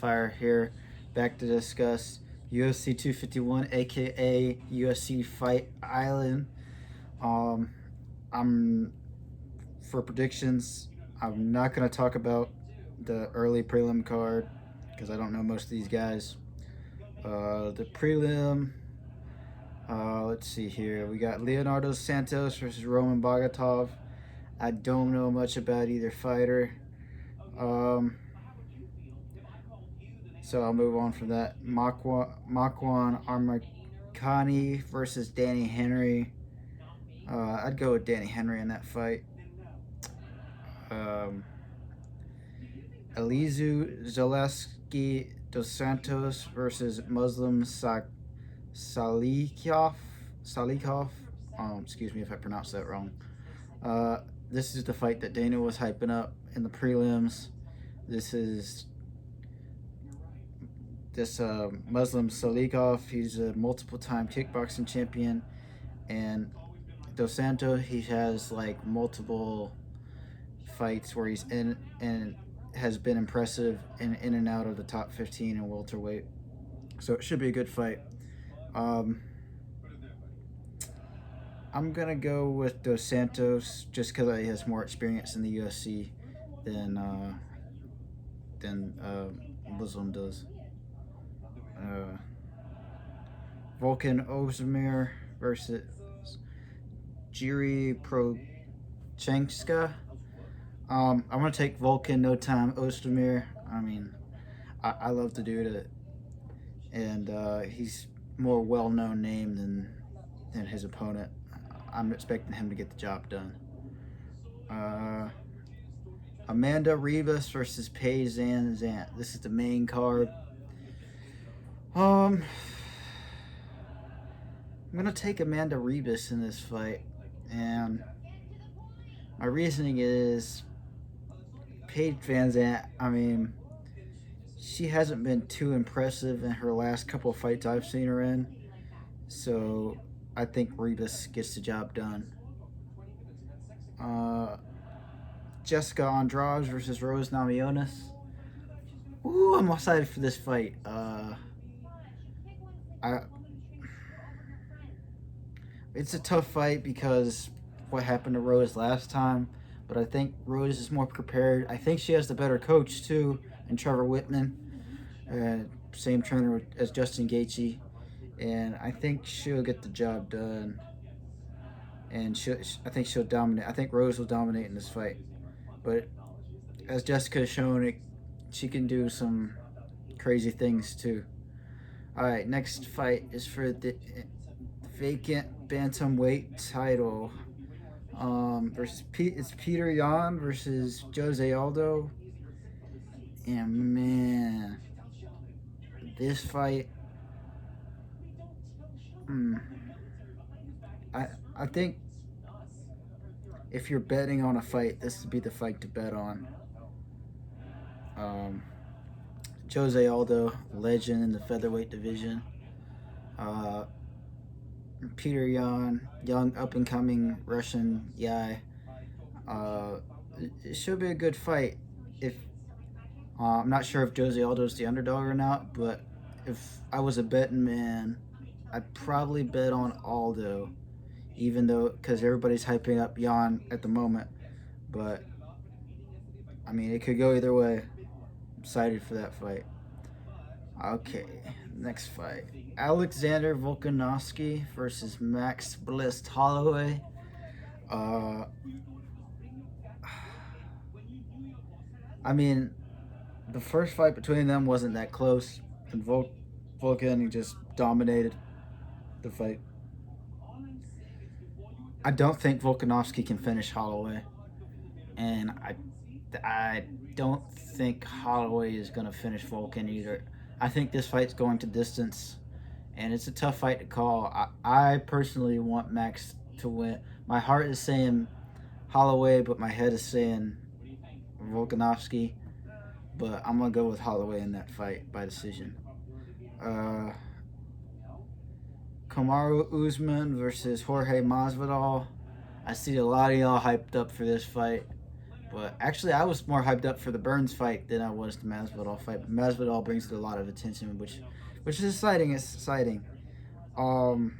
Fire here, back to discuss UFC 251, aka UFC Fight Island. Um, I'm for predictions. I'm not gonna talk about the early prelim card because I don't know most of these guys. The prelim. Let's see here. We got Leonardo Santos versus Roman Bogatov. I don't know much about either fighter. Um, So I'll move on from that. Makwan Armakani versus Danny Henry. I'd go with Danny Henry in that fight. Um, Elizu Zaleski dos Santos versus Muslim Salikov. Salikov. Excuse me if I pronounced that wrong. Uh, this is the fight that Dana was hyping up in the prelims. This is this Muslim Salikov. He's a multiple-time kickboxing champion, and Dos Santos, he has like multiple fights where he's in and has been impressive and in and out of the top 15 in welterweight. So it should be a good fight. Um, I'm gonna go with Dos Santos just because he has more experience in the UFC than Muslim does. Uh, Volkan Ozdemir versus Jiri Prochenska. I'm gonna take Volkan no time Ozdemir. I mean, I love the dude, and he's more well known name than his opponent. I'm expecting him to get the job done. Uh, Amanda Ribas versus Paige Zant. This is the main card. I'm gonna take Amanda Ribas in this fight, and my reasoning is Paige VanZant. I mean, she hasn't been too impressive in her last couple of fights I've seen her in, so I think Ribas gets the job done. Uh, Jessica Andrade versus Rose Namajunas. Ooh, I'm excited for this fight. I It's a tough fight because what happened to Rose last time, but I think Rose is more prepared. I think she has the better coach too, and Trevor Whitman, same trainer as Justin Gaethje, and I think she'll get the job done. And I think she'll dominate. I think Rose will dominate in this fight, but as Jessica has shown, she can do some crazy things too. All right, next fight is for the vacant bantamweight title. It's Peter Yan versus Jose Aldo. And man, this fight, I think if you're betting on a fight, this would be the fight to bet on. Jose Aldo, legend in the featherweight division. Peter Yan, young up and coming Russian guy. It should be a good fight. If I'm not sure if Jose Aldo is the underdog or not, but if I was a betting man, I'd probably bet on Aldo, even though because everybody's hyping up Yan at the moment. But I mean, it could go either way. I'm excited for that fight. Okay, next fight. Alexander Volkanovski versus Max Bliss Holloway. I mean, the first fight between them wasn't that close, and Volkan he just dominated the fight. I don't think Volkanovski can finish Holloway, and I don't think Holloway is going to finish Volkan either. I think this fight's going to distance, and it's a tough fight to call. I personally want Max to win. My heart is saying Holloway, but my head is saying Volkanovski. But I'm going to go with Holloway in that fight by decision. Kamaru Usman versus Jorge Masvidal. I see a lot of y'all hyped up for this fight. But actually, I was more hyped up for the Burns fight than I was the Masvidal fight. But Masvidal brings it a lot of attention, which is exciting. It's exciting. Um,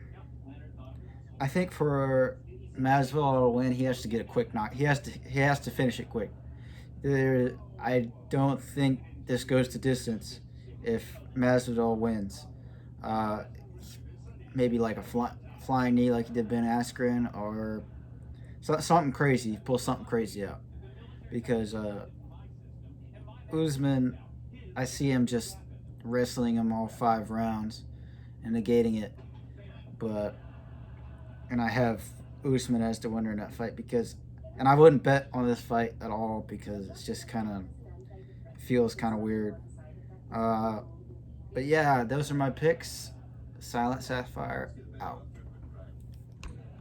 I think for Masvidal to win, he has to get a quick knock. He has to finish it quick. I don't think this goes to distance if Masvidal wins. Uh, Maybe like a flying knee like he did Ben Askren, or something crazy. Pull something crazy out because Usman, I see him just wrestling him all 5 rounds and negating it. But and I have Usman as the winner in that fight and I wouldn't bet on this fight at all because it's just kind of feels kind of weird. Uh, but yeah, those are my picks. Silent Sapphire out.